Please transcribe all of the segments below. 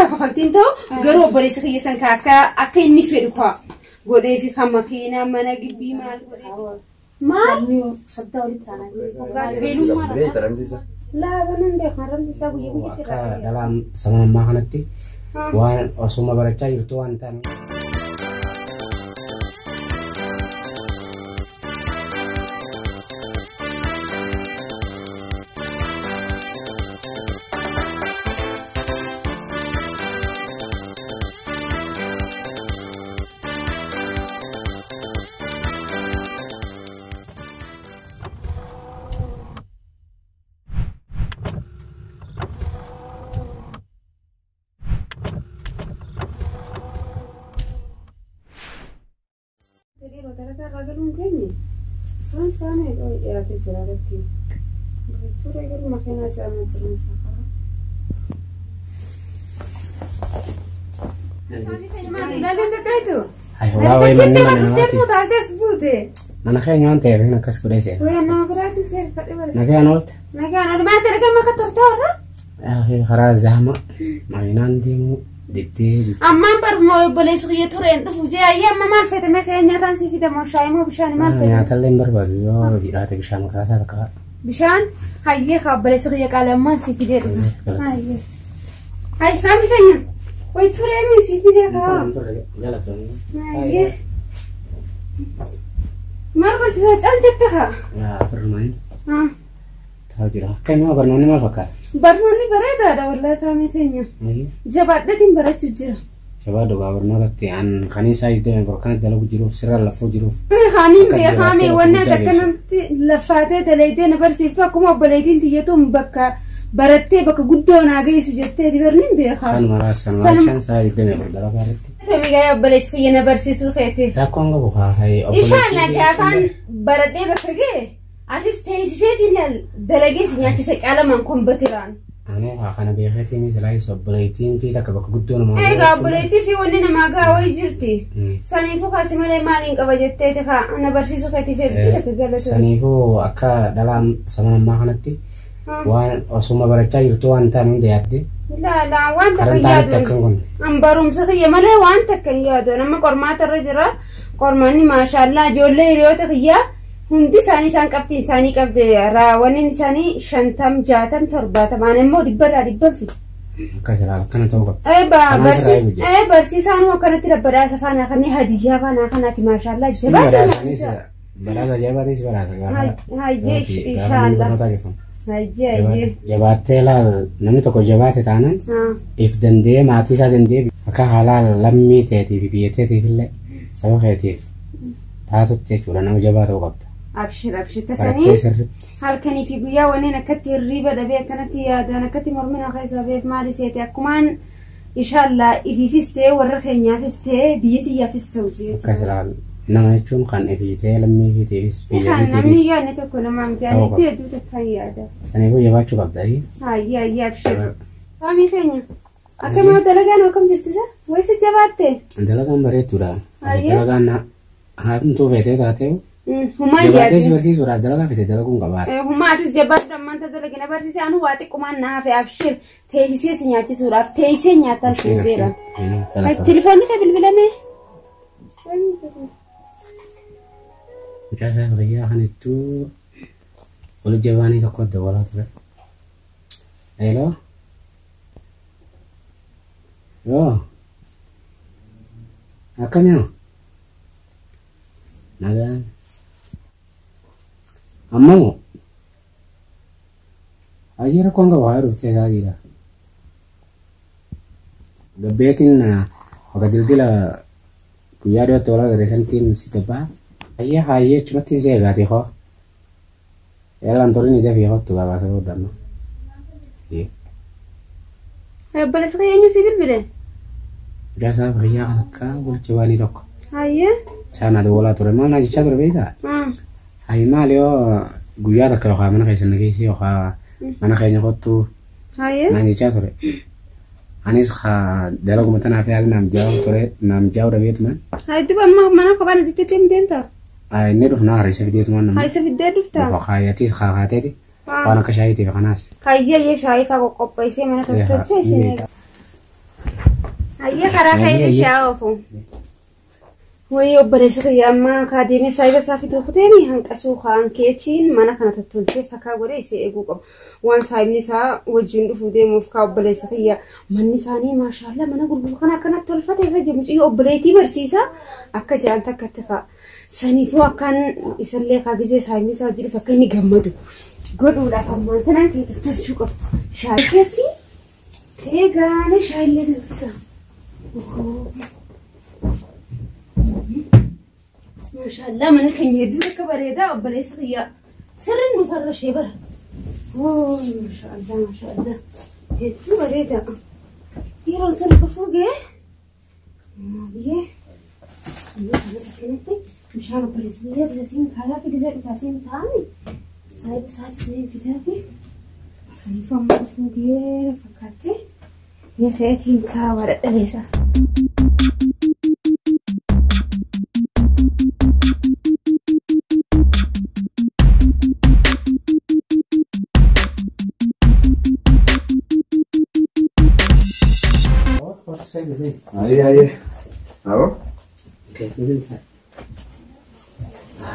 كفلتين تو قروا بريس خيسان كاكا أكين نفرقها قولي في خمخينا ما نجيب مال ما صدقوا لي تانا لا بنن ده خرم تسوي يمكن كذا dalam sama makan nanti wan osuma beraca itu antan الراجل ممكن سان يقول يا تزرعك بتوري يقول ما كنا سامع ترنسا mana kayak nyontek ini kas kuda sih. Wah, nama berarti saya pakai mana? Naga ma terka ma katortor. Khara zahma mainan dimu dikti. Amma par mo boleh segi turen fuje ya ma mal fete ma kayak nyatan sih kita mau syai mau bishan mal fete. Nyatan lembar baru yo di rata bishan kerasa tak. Bishan, hayye khab boleh segi kalau man sih kita. Hayye. Hai kami kayaknya. Woi turen mi sih kita kah? Jalan tuh. Hayye. ما قلت لك أنت لا برنامج تاجرها كم يوم برنامج ما فكر برنامج بريد هذا والله كامي ثانية جبات لتين بريد تجرا جبات دوغا برنامج عن خنيسة يدوم بركان دلوا جروف سر لفوا جروف خانين بيخامي وانا تكلمت لفاتة دليدين برسيفتوا كم بليدين تيجتهم بكا برتة بكا قدونا جيس جتة دي برنين بيخام كان مراسل ما كان سايد دم يبردلا بارت تبي جاي بليس خينا برسيسو خيتي لا كونغ بوها هاي إيش أنا كافان برتة بكجي أتيس تيسيت إن الدلجيس نياتي سكالة من كم بتران أنا أخانا بيخيتي مثلاً سبليتين في تك بكا قدونا ما إيه قبليتي في وننا ما قاوي جرتي سنيفو خاسي مالي مالين قبجتة تخا أنا برسيسو خيتي في كده سنيفو أكا دلام سمان ما خنتي وان أسمع بركة يرتوان تانون ديادي لا وان تكيادو أمبارم سخية مالي وان تكيادو نما قرمات الرجرة قرماني ما شاء الله جولي ريوت خيا هندي ساني سان كابتن ساني كابتن راوني ساني شنتم جاتم ترباتم أنا مو دبر في كسر على كنا توقف أي برسي سانو كنا تربرا سفانا كني هدية فانا كنا ما شاء الله جبار براسة جباتي براسة هاي إن شاء الله jabaatee laal namni tokko jabaate taanan if dandee maatii isaa dandee akka halaal lammii ta'eetiif biyyateetiif illee saba keetiif taatutti jechuudha nama jabaa ta'uu qabda. Abshir tasanii halkanii fi guyyaa wanneen akkatti hirriiba dhabee akkanatti yaadan akkatti mormina keessa beef maali seete akkumaan inshaallah ifiifis ta'e warra keenyaafis ta'e biyyatiyyaafis ta'u jeeti. Akkas nama jechuun kan ifitee lammii ifiteefis biyya namni yaadne tokko nama mitiyaanitti hedduu takkaan yaada. Saniifuu jabaachuu qabda. Hayyi abshir. Faamii keenya akkama dalagaan akkam jirtisa wayisa jabaatte. Dalagaan bareedduudha. Dalagaan haamtuu feetee taatee. Humaa yaadde. Jabaaddees barsiisuudhaaf dalagaa fite dalaguun qabaadha. Humaatis jabaaddu ammanta dalagina barsiise anu waa xiqqoomaan na hafe abshir teessisee si nyaachisuudhaaf teessee nyaataan siin jedhan. Telefoonni kee bilbilamee. Mucaa fayyaa kan ittu wal jabaanii tokko dawalaa ture. Hello. Yoo. Akkamiin? Nagaan. Ammoo. Ajjira konga waa dhuftee gaariidha. Gabbeetiin wagga dildila guyyaa dhiyootti walaa gareessantiin si gabbaa. Hayye cumatti si eegaati hoo. Yaalaan tolin ija fi hootu gabaasa godhannu. Balesa eenyu si bilbile? Jaasaa fayyaa akka wal jabaanii tokko. Hayye. Isaan ati walaa ture maal na jechaa ture beektaa? Hayyi maal yoo guyyaa takka yookaan mana keessa nageessi yookaan mana keenya kottu. Hayye. Na jechaa ture. Anis dalaguma tanaaf yaali naam jaa'u dhabeetumaan. Hayyi duba mana kophaan bittee deemtaa? Inni dhufnaa harrisa fideetumaan nama. Harrisa fidee dhuftaa? Dhufa kaayatis kaakaateeti. Waan akka shaayiitiif kanaas. Hayyi shaayii fa'aa qopheessee mana tokkotti isin Ayya karaa ka'ee siyaa oofu. Wayii obboleessa ya amma kaadimee saayiba saafituu kuteeni hanqasuu kaan keetiin mana kana tottolchee fakkaa godhee isee eeguu qaba. Waan saayibni isaa wajjin dhufuu deemuuf kaa obboleessa ya manni isaanii maashaallah mana gurguru kana akkanatti tolfatee isa jiru obboleettii barsiisa akka jaanta akkatti kaa. Saniifuu akkaan isallee kaa gizee saayibni isaa wajjin dhufu akka inni gammadu godhuudhaaf ammaan tanaan kee tottolchuu qaba. Shaayikeetii eegaale shaayillee danfisa. ما شاء الله من كان يدور كبريدا وبليس خيا سر مفرش يبر اوه ما شاء الله ما شاء الله يدور بريدا يرو تلقفوقه ما بيه مش عارف بليس ليه زين كذا في جزء فاسين ثاني سايب ساعات سنين في ذاتي صنيفه ما فوقه فكرتي يا خيتي كاور ليس Ay. ¿Algo? ¿Qué es mi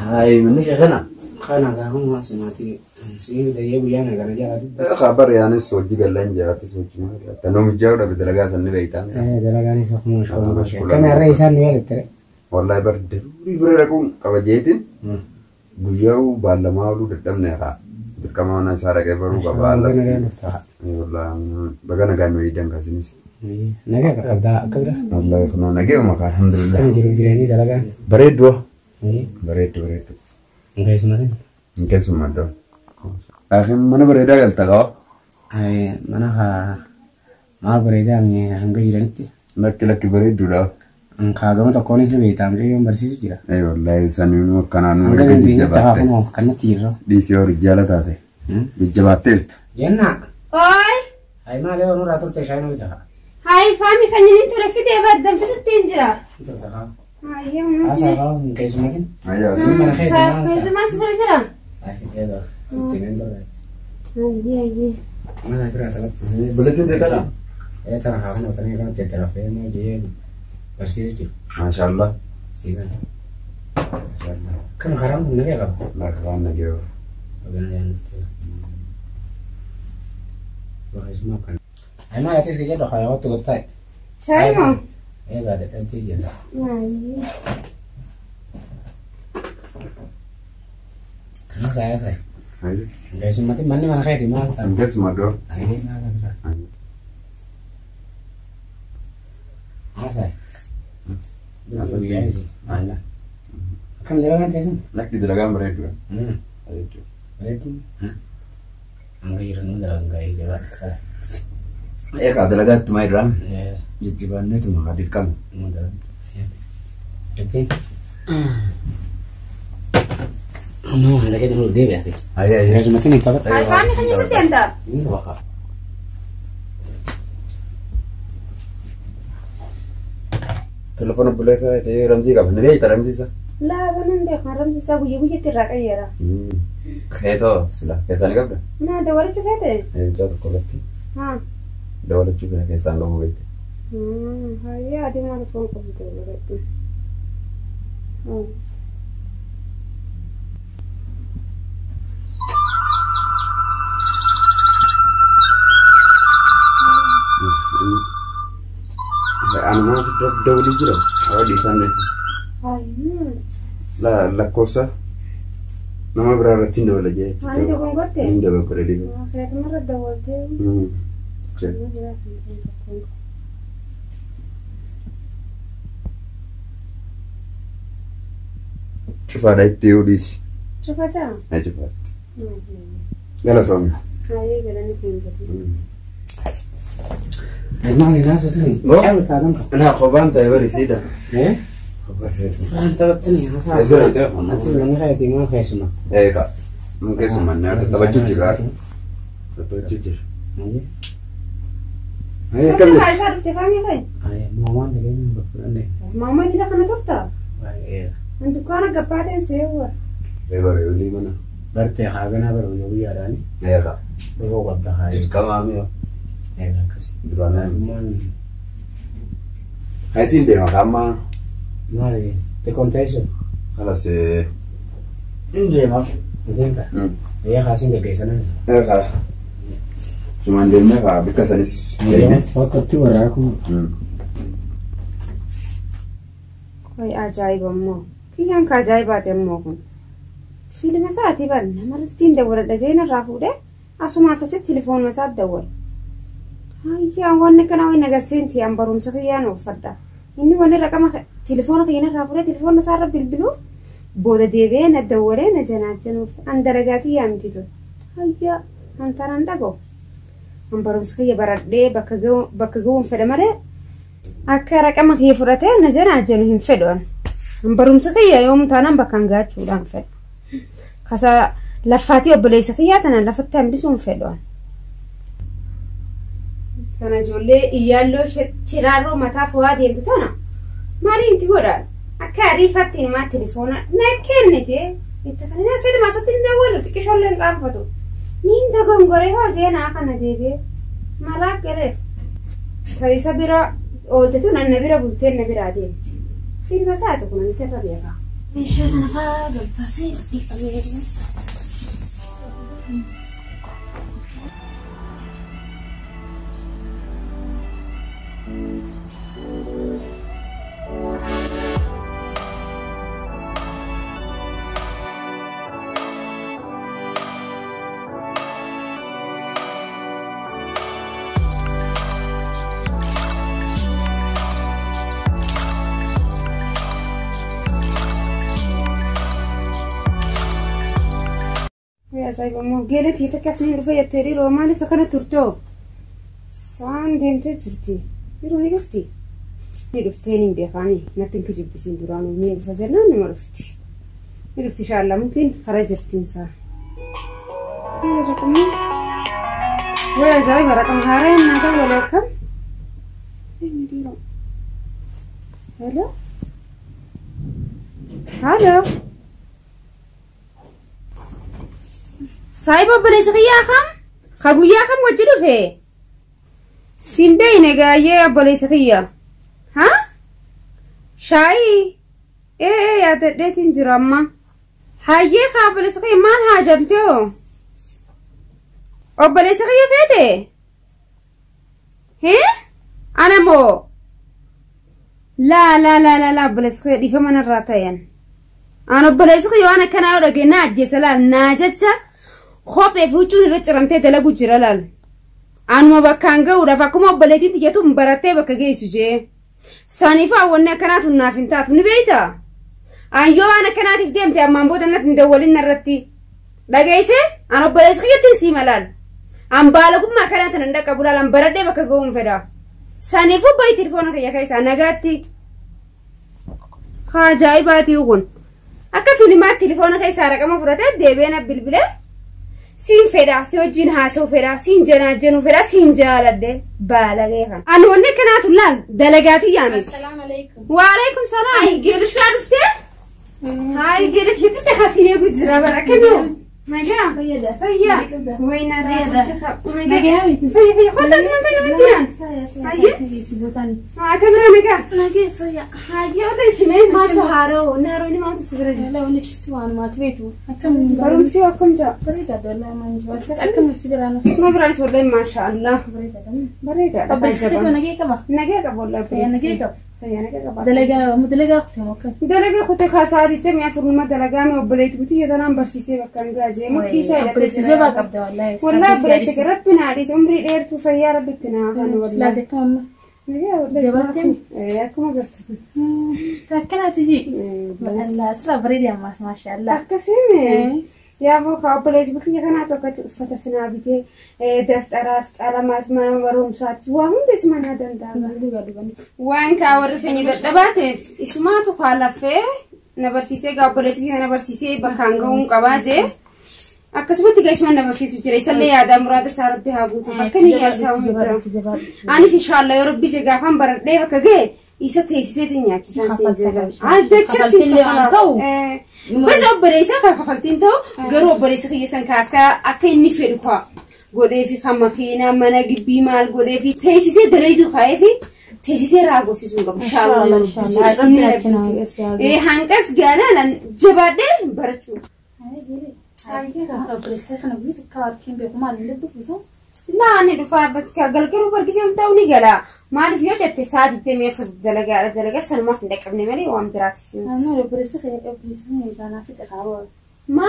Ay, ¿me dices que no? Kana gahun wasu mati sin da yabu yana gana jara duk. Khabar yani soji galan jara soji ma. Tanum jawda bidalaga sanni baytan. Dalaga ni sok mu shawma. Kana raisan ya letre. Wallahi barde. Ibra rakun kabajetin. Guyau balamaulu dadamne ha. Kama na sara ke baru babala. Wallahi bagana ga mai dan kasinis. Naga kabda kabda. Wallahi khno nage ma alhamdulillah. Kan jiru jirani dalaga. Baredo. Baredo. Enggak semuanya. Enggak semua dong. Akhir mana bereda galta kau? Ay mana ha mal bereda ni enggak jiran itu. Laki beredu dah. Enggak agama tak kau ni sih betam jadi yang bersih juga. Wallahi sanu kanan enggak nanti tak aku mau karena tiro. Di sior jala tadi. Di jabatet. Jenna. Oi. Ay mal leo nur atur tesai no kita. Hai fami kan ini tuh refi deh badam fisut tinjra. Itu tak. Ayo nanti. Asal kau enggak semuanya. Ayo. Mana kayak Saya masih bersih. Ay ya dah. Tenen tu. Iya. Mana berapa tak? Boleh tu dekat. Tanah kawan utara kan tetra fema dia bersih itu. Masyaallah. Siapa? Masyaallah. Kan haram mana ya kau? Lakukan lagi. Bagaimana yang itu? Wah semua kan. Ay mal atis kerja dah kaya waktu kita. Saya mau. Gak ada nanti dia dah. Iya. Karena saya. Ayo. Enggak semua tu mana kayak di mana? Enggak semua dong. Ayo mana? Asal. Asal dia sih. Mana? Kamu jalan kan tu? Nak di dalam beredu. Ayo. Beredu. Enggak jalan enggak jalan. Ada lagi tu mai ram. Ya. Jijibannya tu mah hadir kamu. Modal. Ya. Oke. No, ada kita dulu dia berarti. Ayo. Ya cuma ini tak. Hai fami kan ini setia anda. Ini wakaf. Telepon boleh saya itu Ramzi kapan ni? Itu Ramzi sah. Lah benar deh karam sih saya bujuk tirak aja lah. Itu sudah. Kesan kapan? Nah ada waris juga deh. Jatuh kolektif. Hah. Dawlat juga kesan lo itu. Hai ada mana tuh komputer berarti. Anu sudah dawlat juga. Awak di sana. La cosa. Nama berarti dawlat je. Ini tuh kongote. Ini dawlat kredit. Saya tuh marah dawlat. شوف هذا التيوديسي شوف اجا اجبت يلا تومي هاي قالني فين بدي ما الناس تاني حاول تعلمك انا خبانت يا بري سيدا ايه خبانت انت بتني يا زلمه انت من خيتي ما خيسنا ايه كا ممكن سمعنا تبجج جرا تبجج هي كم هاي صار تفهمي خي هاي ماما اللي بقولني ماما اللي دخلت تورته ايه انت كان قبعتين سيوا ايه بري ولي منا برتي حاجنا برو يوي ياراني ايه كا هو وضع هاي كم عامي ايه كسي درانا من Kaitin deh makama. Mari, te contesto. خلاص Inde ma. Entenda. Ya kasih nggak kayak sana. Kak. Cuman dia nggak bisa salis. Ya, foto tuh aku. Koi ajaib ammo. Kiyang ka ajaibaate ammoo kun. Fiilma isaati banna malattiin dawwaladha jeena irraa fuudhee asuma akkasitti telefoonuma isaatti dawwale. Hayyaa wanni kana wayii nagarsiinti an barumsa kiyyaan uffadha. Inni wanni raqama telefoona kiyyaan irraa fuudhee telefoona isaarra bilbilu booda deebi'ee na dawwalee na janaajanuuf an daragaatii yaamti ture. Hayyaa an taraan dhagoo. An barumsa kiyya baradhee bakka ga'uun fedha malee akka raqama kiyya fudhatee na janaajanu hin fedhu an. An barumsa kiyya yoomuu taanaan bakkaan gaachuudhaan fedha. Kasa laffaatii obboleessa kiyyaa tana lafatti hambisuun fedhu an. Kana ijoollee iyyaaloo chiraarroo mataa fo'aa deemtu tana maaliin itti godhaan akka ariifaatti himaa telefoona na kenne jee itti kana na seetu maasatti hin dawwalu xiqqishoollee hin qaanfatu niin dogongoree hoo jee naa kana deebi'ee malaa galeef ta'isa bira ooltetu nanna bira bulteen na biraa deemti siilma isaati kun ani sirra beekaa. Meeshaa kana fa'aa gabbaasee itti qabee. Saya mau gelet kita kasih dulu ya teri Roma ni fakana turto. San dente turti. Biru ni gufti. Ni gufti ni biafani. Nanti kejib di sini duranu ni fajarna ni marufti. Ni gufti insyaallah mungkin harajertin sa. Ya rakam. Wah saya barakam haren nanti boleh kan? Ini dia. Halo. Halo. Saiba boleh sekaya kam? Kaguya kam wajib fe? Simbe ini gaya boleh sekaya? Hah? Syai? Ya tetetin drama. Haye kah boleh sekaya mal hajam tu? Oh boleh sekaya fete? He? Ana mo? La boleh sekaya di mana ratayan? Ana boleh sekaya ana kena udah gena jesalah najaca. Khope fuuchuun irra ciramtee dalagu jira laal. Anuma bakkaan ga'uudhaaf akkuma obboleettiin xiyyatu barattee bakka geessu jee. Saniifaa wanni akkanaatu naaf hin taatu ni beeytaa? Ayyoo waan akkanaatiif deemte ammaan booda natti hin dawwalin irratti. Dhageesse? An obboleessa kiyyattiin sii malaal. An baalagummaa akkanaa tana hin dhaqqabu laal an baradhee bakka ga'uun fedha. Saniifuu bayi telefoona kiyya keessaa nagaatti. Ajaa'ibaatii kun. Akka filimaatti telefoona keessaa raqama fudhatee deebi'ee na bilbilee. Siin fedha, si wajjin haasa'u fedha, siin janaajanu fedha, siin jaaladde baalagee kan. Ani wanni akkanaatu laal dalagaatii yaame. Assalaamu alaykum. Wa alaykum salaam. Geelishaa dhuftee? Hayi geelit hiitti hasinee gujjira barakatu. Nagaa. Fayyaa. Wayna reeda. Nagaa. Fayyaa. Qottas man ta'e namatti jiraan. Hayyee. Kamera nagaa. Nagaa fayyaa. Hayyee ota isimee maaltu haaroo naaroo maaltu sibira jira. Laawwan cifti waan maati beeku. Akkam barumsi akkam jira. bareeda dallaa manjuu akkam sibiraan. Ma biraan soollee maasha Allah. Bareeda. Abbeessitu nagee qaba. Nagee qaba wallahi. Nagee qaba. Dalagaa dalagaa kutee mokkan. Dalagaa kutee kaasaa dittee mi'a furuma dalagaa mi obboleetti butii yetanaan barsiisee bakka hin gaajee muktiisa Abbeessi jabaa qabda wallahi. Wallahi obboleessi rabbi naadhiis umrii dheertuu fayyaa rabbitti naa kan wallahi. Silaate akkam Jabaatee akkuma gartuu. Takkanaati ji. Allah sira bareedi ammaas maasha Allah. Akkasii yaaboo kaa obboleessi butii kanaa tokkotti uffata sinaa bitee daftaraas qalamaas mana barumsaatis waa hunda isuma naa danda'a. Waan kaa warri keenya dadhabaateef isumaatu kaa laffee na barsiisee gaa obboleessi na barsiisee bakkaan ga'uun qabaa jee. Akkasumatti gaisman na barsiisu jira isallee yaada muraada isaa rabbi haa guutuuf akka ni yaasaa hunda. Anis inshaallah yoo rabbi jee gaafaan baradhee bakka ga'e isa teessiseetiin nyaachisaan siin jedha. Addachatti bas obboleessa kaa kafaltiin ta'u garuu obboleessa kiyyasan kaa akka inni fedhu kaa godhee fi kan makiinaa mana gibbii maal godhee fi teessisee dalee jiru kaa'ee fi تجسير عقوس يسوق إن شاء الله إن شاء الله هنكس جانا لن جبادة برشوا لا أنا دفع بس كقل كرو بركي يوم توني قلا ما أعرف يوم تساعد تمي في الدلقة سلمى في دك ابن مالي وام دراسي أنا لو بريسة أنا في تقارب ما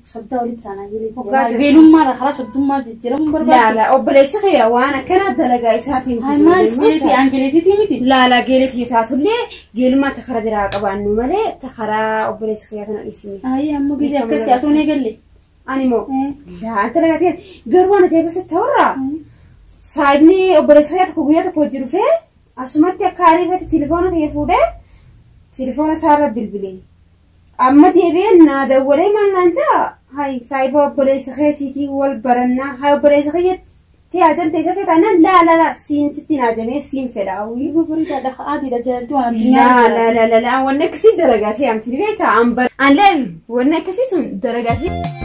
صدقوا لي أنا قيلوا مرة خلاص الدم ما تجرم بربع لا لا وبريسة خيا وأنا كانت دلقة إساتين ما قلتي عن قلتي تيمتي لا قلتي تاتو لي قيل ما تخرج راقب عنه مالي تخرا وبريسة خيا أنا اسمي أي أمو قيل كسي أتوني قال لي أنا مو لا أنت لا كثير قروانا جاي بس التورة صاحبني وبريسة خيا تكويا تكوجرو فيه أسمعت كاري في التليفون هي فوده تليفون صار بالبلي أما تبين نادا ولا ما نانجا هاي سايبه بريسة خيا تيتي والبرنا هاي بريسة خيا تيجان تيجا أنا لا سين ستين أجمع سين فراوي ببريد هذا عادي لجلتوا عن لا ونكسي درجاتي أم تريبيتا أم بر أنا لا ونكسي سون درجاتي